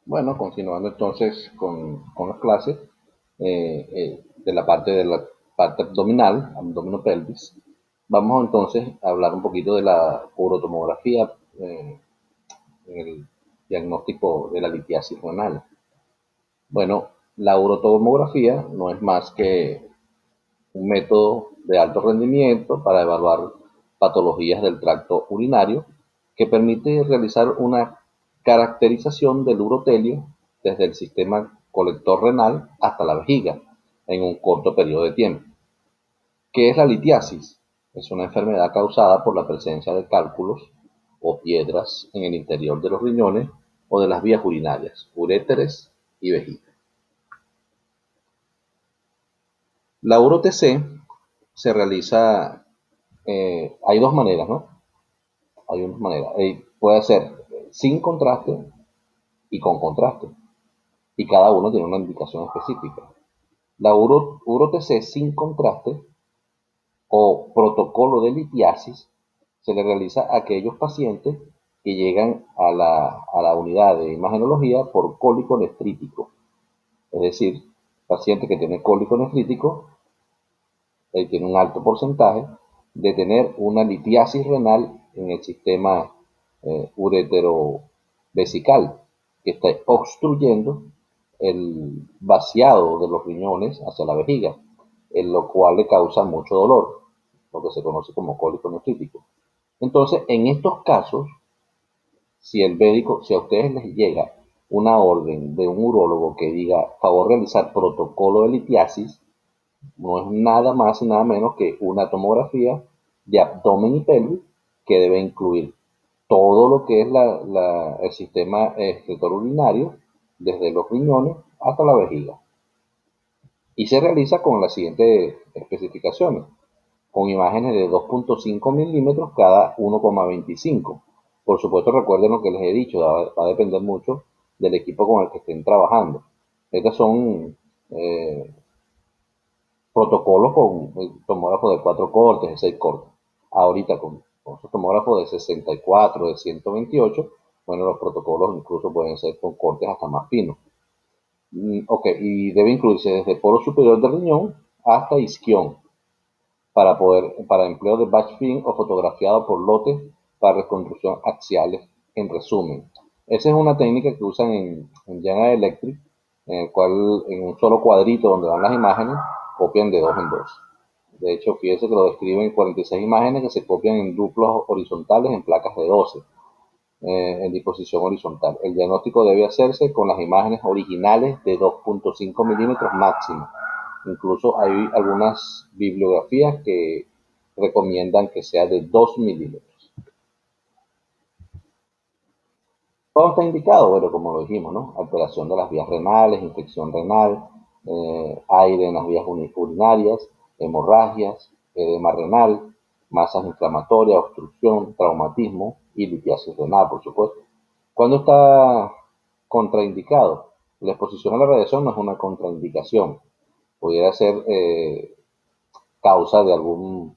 Bueno, continuando entonces con las clases de la parte abdominal, abdominopelvis, vamos entonces a hablar un poquito de la urotomografía en el diagnóstico de la litiasis renal. Bueno, la urotomografía no es más que un método de alto rendimiento para evaluar patologías del tracto urinario que permite realizar una caracterización del urotelio desde el sistema colector renal hasta la vejiga en un corto periodo de tiempo. ¿Qué es la litiasis? Es una enfermedad causada por la presencia de cálculos o piedras en el interior de los riñones o de las vías urinarias, uréteres y vejiga. La uro-TC se realiza, hay dos maneras, ¿no? Hay dos maneras. Puede ser sin contraste y con contraste. Y cada uno tiene una indicación específica. La uro-TC sin contraste o protocolo de litiasis se le realiza a aquellos pacientes que llegan a la unidad de imagenología por cólico nefrítico. Es decir, paciente que tiene cólico nefrítico tiene un alto porcentaje de tener una litiasis renal en el sistema ureterovesical, que está obstruyendo el vaciado de los riñones hacia la vejiga, en lo cual le causa mucho dolor, lo que se conoce como cólico nefrítico. Entonces, en estos casos, si el médico, si a ustedes les llega una orden de un urólogo que diga favor realizar protocolo de litiasis, no es nada más y nada menos que una tomografía de abdomen y pelvis que debe incluir todo lo que es el sistema excretor urinario, desde los riñones hasta la vejiga. Y se realiza con las siguientes especificaciones, con imágenes de 2.5 milímetros cada 1,25. Por supuesto, recuerden lo que les he dicho, va a depender mucho del equipo con el que estén trabajando. Estas son protocolos con tomógrafo de 4 cortes, de 6 cortes. Ahorita con esos tomógrafos de 64, de 128, bueno, los protocolos incluso pueden ser con cortes hasta más finos. Ok, y debe incluirse desde el poro superior del riñón hasta isquión para empleo de batch film o fotografiado por lotes para reconstrucción axiales, en resumen. Esa es una técnica que usan en General Electric, en el cual en un solo cuadrito donde dan las imágenes, copian de dos en dos. De hecho, fíjese que lo describen en 46 imágenes que se copian en duplos horizontales en placas de 12 en disposición horizontal. El diagnóstico debe hacerse con las imágenes originales de 2.5 milímetros máximo. Incluso hay algunas bibliografías que recomiendan que sea de 2 milímetros. Todo está indicado, bueno, como lo dijimos, ¿no? Alteración de las vías renales, infección renal, aire en las vías urinarias, hemorragias, edema renal, masas inflamatorias, obstrucción, traumatismo y litiasis renal, por supuesto. ¿Cuándo está contraindicado? La exposición a la radiación no es una contraindicación. Pudiera ser causa dependiendo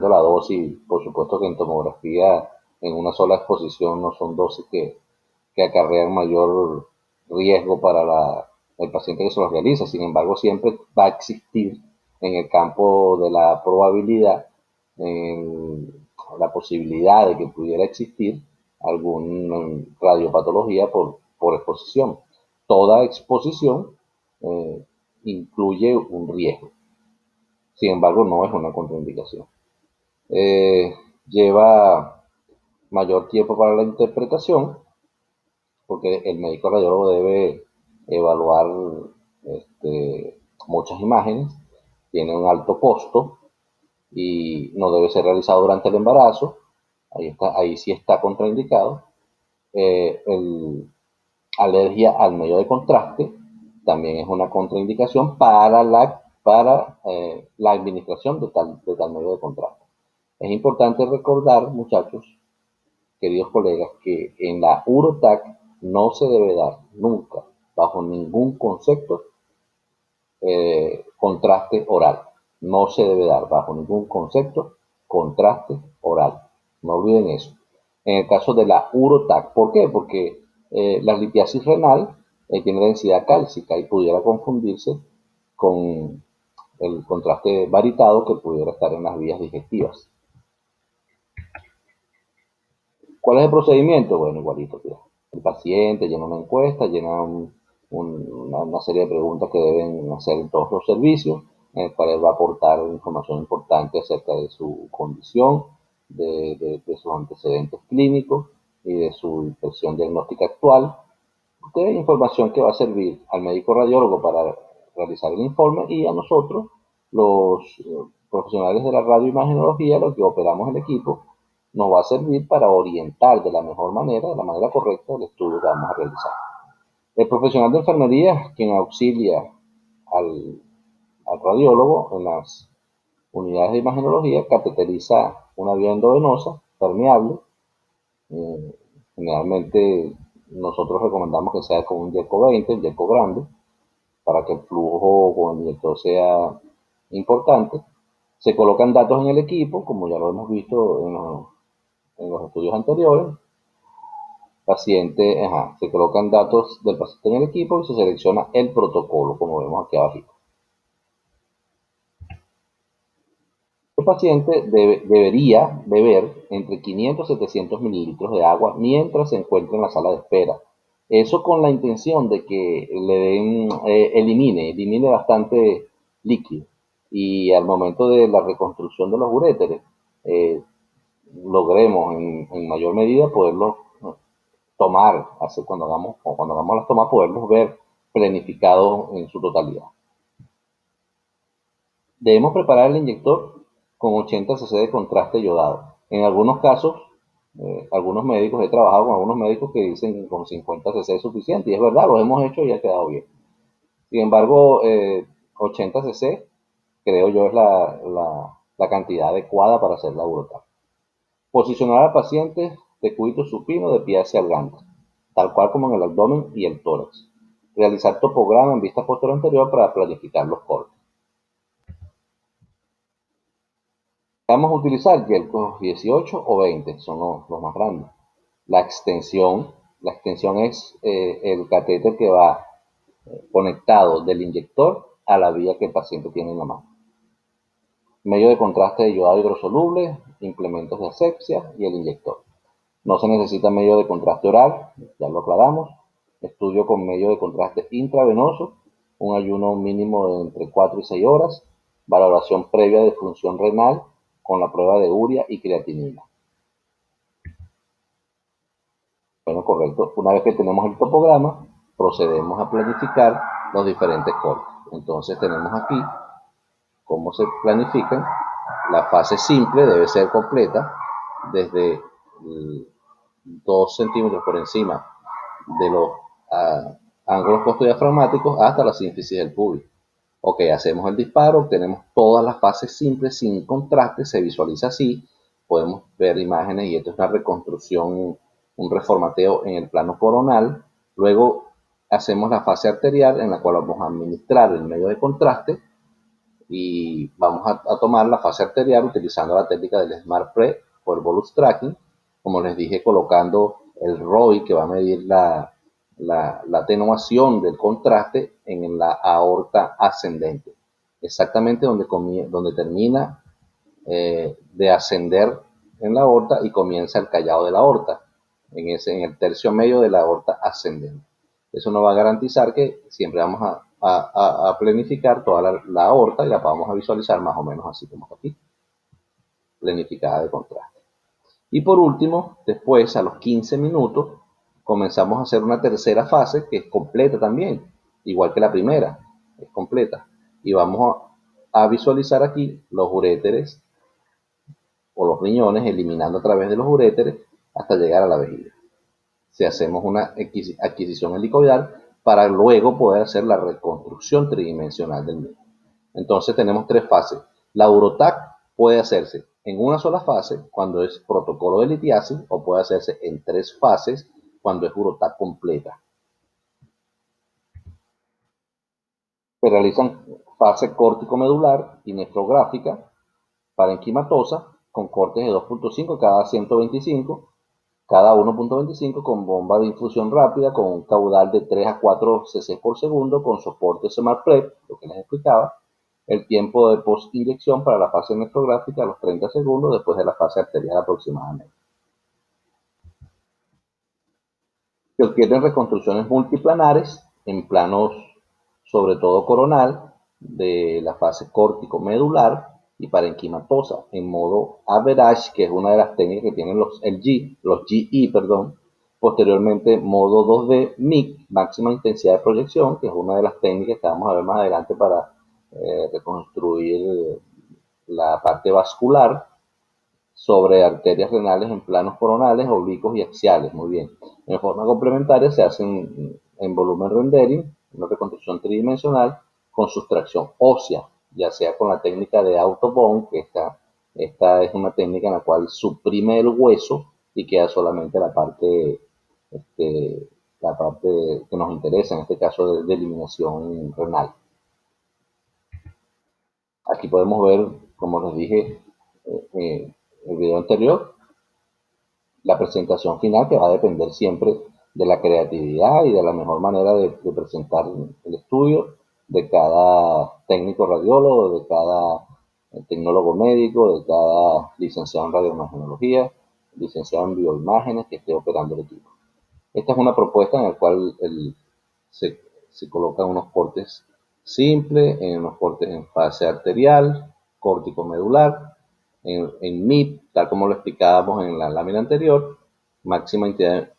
de la dosis, por supuesto que en tomografía, en una sola exposición no son dosis que acarrean mayor riesgo para el paciente que se los realiza. Sin embargo, siempre va a existir en el campo de la probabilidad, en la posibilidad de que pudiera existir alguna radiopatología por exposición. Toda exposición eh, incluye un riesgo. Sin embargo, no es una contraindicación. Eh, Lleva mayor tiempo para la interpretación porque el médico radiólogo debe evaluar muchas imágenes, tiene un alto costo y no debe ser realizado durante el embarazo. Ahí sí está contraindicado. Alergia al medio de contraste también es una contraindicación para la administración de tal medio de contraste. Es importante recordar, muchachos, queridos colegas, que en la UROTAC no se debe dar nunca, bajo ningún concepto, contraste oral. No se debe dar bajo ningún concepto contraste oral. No olviden eso. En el caso de la urotac, ¿por qué? Porque la litiasis renal tiene densidad cálcica y pudiera confundirse con el contraste varitado que pudiera estar en las vías digestivas. ¿Cuál es el procedimiento? Bueno, igualito, tía. El paciente llena una encuesta, llena una serie de preguntas que deben hacer en todos los servicios, en el cual él va a aportar información importante acerca de su condición, de sus antecedentes clínicos y de su impresión diagnóstica actual, de información que va a servir al médico radiólogo para realizar el informe y a nosotros, los profesionales de la radioimagenología, los que operamos el equipo, nos va a servir para orientar de la mejor manera, de la manera correcta, el estudio que vamos a realizar. El profesional de enfermería, quien auxilia al, al radiólogo en las unidades de imagenología, cateteriza una vía endovenosa permeable. Eh, Generalmente nosotros recomendamos que sea con un Yeco 20, un Yeco grande, para que el flujo con el inyector sea importante. Se colocan datos en el equipo, como ya lo hemos visto en los estudios anteriores. Paciente, se colocan datos del paciente en el equipo y se selecciona el protocolo, como vemos aquí abajo. El paciente debería beber entre 500 y 700 mililitros de agua mientras se encuentra en la sala de espera. Eso con la intención de que le den, elimine bastante líquido. Y al momento de la reconstrucción de los uréteres, eh, logremos en mayor medida poderlos tomar, cuando hagamos las tomas, poderlos ver planificados en su totalidad. Debemos preparar el inyector con 80 cc de contraste yodado. En algunos casos, algunos médicos, he trabajado con algunos médicos que dicen que con 50 cc es suficiente, y es verdad, lo hemos hecho y ha quedado bien. Sin embargo, 80 cc creo yo es la cantidad adecuada para hacer la urotac. Posicionar al paciente de cúbito supino de pie hacia el gante, tal cual como en el abdomen y el tórax. Realizar topograma en vista posterior anterior para planificar los cortes. Vamos a utilizar Yelcos 18 o 20, son los más grandes. La extensión, la extensión es el catéter que va conectado del inyector a la vía que el paciente tiene en la mano. Medio de contraste de yodado hidrosoluble, implementos de asepsia y el inyector. No se necesita medio de contraste oral, ya lo aclaramos. Estudio con medio de contraste intravenoso, un ayuno mínimo de entre 4 y 6 horas, valoración previa de función renal con la prueba de urea y creatinina. Bueno, correcto. Una vez que tenemos el topograma, procedemos a planificar los diferentes cortes. Entonces tenemos aquí cómo se planifican. La fase simple debe ser completa desde 2 centímetros por encima de los ángulos costodiafragmáticos hasta la sínfisis del pubis. Ok, hacemos el disparo, obtenemos todas las fases simples sin contraste, se visualiza así, podemos ver imágenes y esto es una reconstrucción, un reformateo en el plano coronal. Luego hacemos la fase arterial en la cual vamos a administrar el medio de contraste y vamos a tomar la fase arterial utilizando la técnica del Smart Pre o el Bolus Tracking, como les dije, colocando el ROI que va a medir la atenuación del contraste en la aorta ascendente, exactamente donde termina de ascender en la aorta y comienza el callado de la aorta, en el tercio medio de la aorta ascendente. Eso nos va a garantizar que siempre vamos a planificar toda la aorta y la vamos a visualizar más o menos así como aquí, planificada de contraste. Y por último, después a los 15 minutos, comenzamos a hacer una tercera fase que es completa también, igual que la primera, es completa. Y vamos a visualizar aquí los uréteres o los riñones, eliminando a través de los uréteres hasta llegar a la vejiga. Si hacemos una adquisición helicoidal para luego poder hacer la reconstrucción tridimensional del mismo. Entonces tenemos tres fases. La urotac puede hacerse en una sola fase cuando es protocolo de litiasis o puede hacerse en tres fases cuando es urotac completa. Se realizan fase córtico-medular y nefrográfica parenquimatosa con cortes de 2.5 cada 125 cada 1.25 con bomba de infusión rápida con un caudal de 3 a 4 cc por segundo con soporte SmartPrep, lo que les explicaba. El tiempo de post-inyección para la fase nefrográfica a los 30 segundos después de la fase arterial aproximadamente. Se obtienen reconstrucciones multiplanares en planos, sobre todo coronal, de la fase córtico-medular y parenquimatosa en modo average, que es una de las técnicas que tienen los GE, perdón. Posteriormente, modo 2D MIC, máxima intensidad de proyección, que es una de las técnicas que vamos a ver más adelante para reconstruir la parte vascular sobre arterias renales en planos coronales, oblicuos y axiales. Muy bien. En forma complementaria se hacen en volumen rendering, una reconstrucción tridimensional con sustracción ósea, ya sea con la técnica de autobone, que esta es una técnica en la cual suprime el hueso y queda solamente la parte que nos interesa, en este caso de eliminación renal. Aquí podemos ver, como les dije el video anterior, la presentación final, que va a depender siempre de la creatividad y de la mejor manera de presentar el estudio de cada técnico radiólogo, de cada tecnólogo médico, de cada licenciado en radioimagenología, licenciado en bioimágenes que esté operando el equipo. Esta es una propuesta en la cual se, se colocan unos cortes simples, en unos cortes en fase arterial, córtico medular, en MIP, tal como lo explicábamos en la lámina anterior, máxima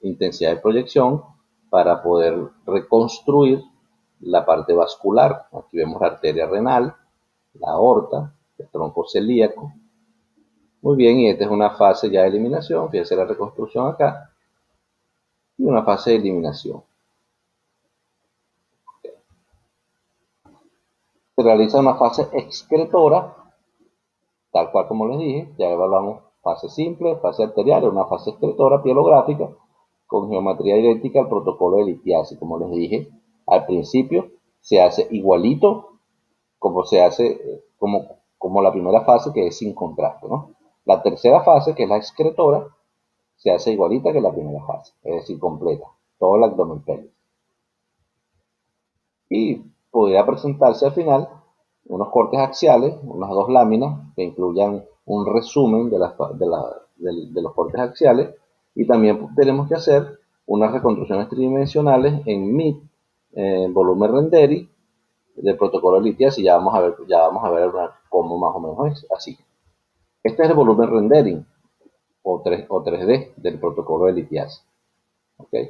intensidad de proyección para poder reconstruir la parte vascular. Aquí vemos la arteria renal, la aorta, el tronco celíaco. Muy bien, y esta es una fase ya de eliminación, fíjense la reconstrucción acá, y una fase de eliminación. Se realiza una fase excretora, tal cual como les dije, ya evaluamos fase simple, fase arterial, una fase excretora pielográfica con geometría idéntica al protocolo de litiasis. Como les dije al principio, se hace igualito como se hace como la primera fase, que es sin contraste, ¿no? La tercera fase, que es la excretora, se hace igualita que la primera fase, es decir, completa, todo el abdomen pelvis. Y podría presentarse al final unos cortes axiales, unas dos láminas que incluyan un resumen de los cortes axiales, y también tenemos que hacer unas reconstrucciones tridimensionales en MIT, en volumen rendering del protocolo de litiasis, y ya vamos a ver cómo más o menos es así. Este es el volumen rendering o 3D del protocolo de litiasis. ¿Okay?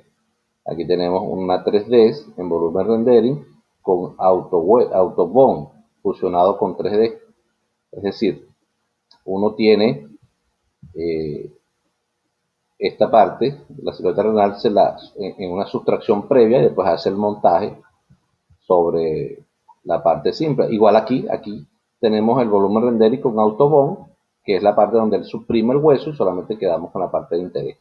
Aquí tenemos una 3D en volumen rendering con autobone fusionado con 3D. Es decir, uno tiene esta parte, la silueta renal, en una sustracción previa y después hace el montaje sobre la parte simple. Igual aquí tenemos el volumen rendering con autobone, que es la parte donde él suprime el hueso y solamente quedamos con la parte de interés.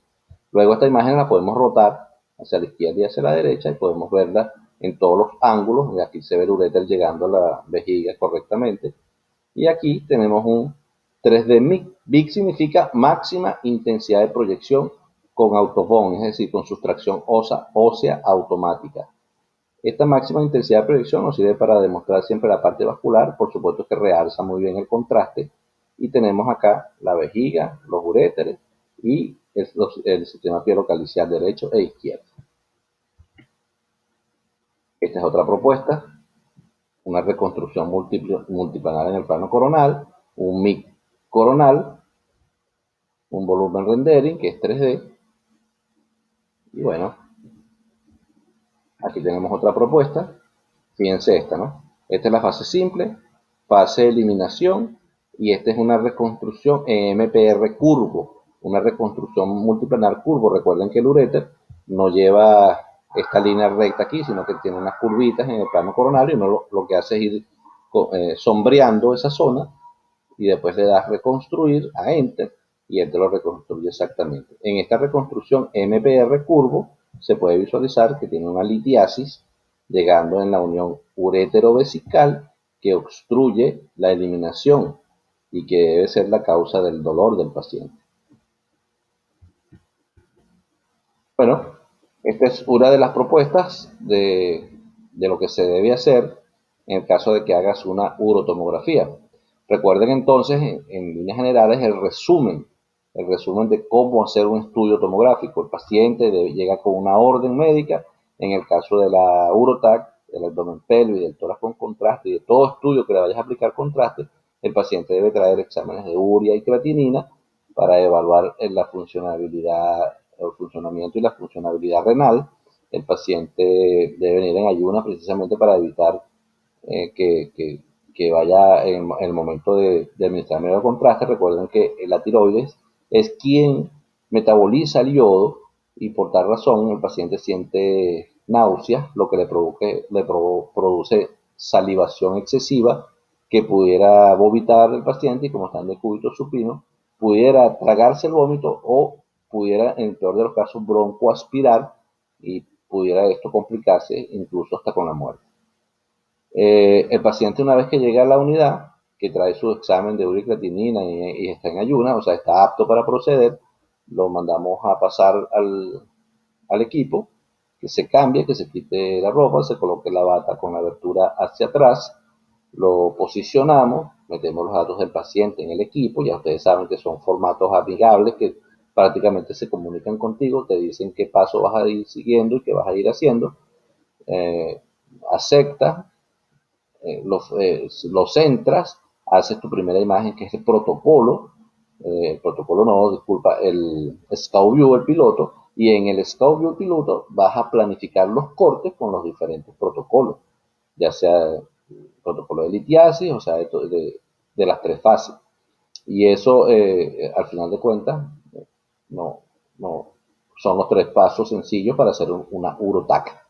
Luego esta imagen la podemos rotar hacia la izquierda y hacia la derecha y podemos verla en todos los ángulos. Y aquí se ve el uréter llegando a la vejiga correctamente. Y aquí tenemos un 3D MIC. MIC significa máxima intensidad de proyección con autobone, es decir, con sustracción ósea automática. Esta máxima intensidad de proyección nos sirve para demostrar siempre la parte vascular, por supuesto que realza muy bien el contraste. Y tenemos acá la vejiga, los uréteres y el sistema pielocaliciar derecho e izquierdo. Esta es otra propuesta, una reconstrucción multiplanar en el plano coronal, un MIC coronal, un volumen rendering que es 3D. Y bueno, aquí tenemos otra propuesta. Fíjense esta, ¿no? Esta es la fase simple, fase de eliminación, y esta es una reconstrucción en MPR curvo, una reconstrucción multiplanar curvo. Recuerden que el uréter no lleva esta línea recta aquí, sino que tiene unas curvitas en el plano coronario, y uno lo que hace es ir sombreando esa zona, y después le das reconstruir a Enter, y Enter lo reconstruye exactamente. En esta reconstrucción MPR curvo se puede visualizar que tiene una litiasis llegando en la unión urétero-vesical que obstruye la eliminación y que debe ser la causa del dolor del paciente. Bueno, esta es una de las propuestas de lo que se debe hacer en el caso de que hagas una urotomografía. Recuerden entonces, en líneas generales, el resumen de cómo hacer un estudio tomográfico. El paciente llega con una orden médica, en el caso de la urotac, del abdomen pelvis, del tórax con contraste y de todo estudio que le vayas a aplicar contraste, el paciente debe traer exámenes de urea y creatinina para evaluar la funcionabilidad, el funcionamiento y la funcionabilidad renal. El paciente debe venir en ayunas precisamente para evitar que vaya en el momento de administrar medio contraste. Recuerden que la tiroides es quien metaboliza el yodo y por tal razón el paciente siente náuseas, lo que produce salivación excesiva que pudiera vomitar el paciente y como está en decúbito supino, pudiera tragarse el vómito o pudiera, en el peor de los casos, broncoaspirar y pudiera esto complicarse incluso hasta con la muerte. El paciente una vez que llega a la unidad, que trae su examen de uricreatinina y está en ayuna, o sea, está apto para proceder, lo mandamos a pasar al equipo, que se cambie, que se quite la ropa, se coloque la bata con la abertura hacia atrás, lo posicionamos, metemos los datos del paciente en el equipo, ya ustedes saben que son formatos amigables que prácticamente se comunican contigo, te dicen qué paso vas a ir siguiendo y qué vas a ir haciendo, eh, aceptas, los entras, haces tu primera imagen que es el protocolo no, disculpa, el Scout View, el piloto, y en el Scout View piloto vas a planificar los cortes con los diferentes protocolos, ya sea el protocolo de litiasis, o sea, de las tres fases. Y eso, al final de cuentas, no, no, son los tres pasos sencillos para hacer una urotac.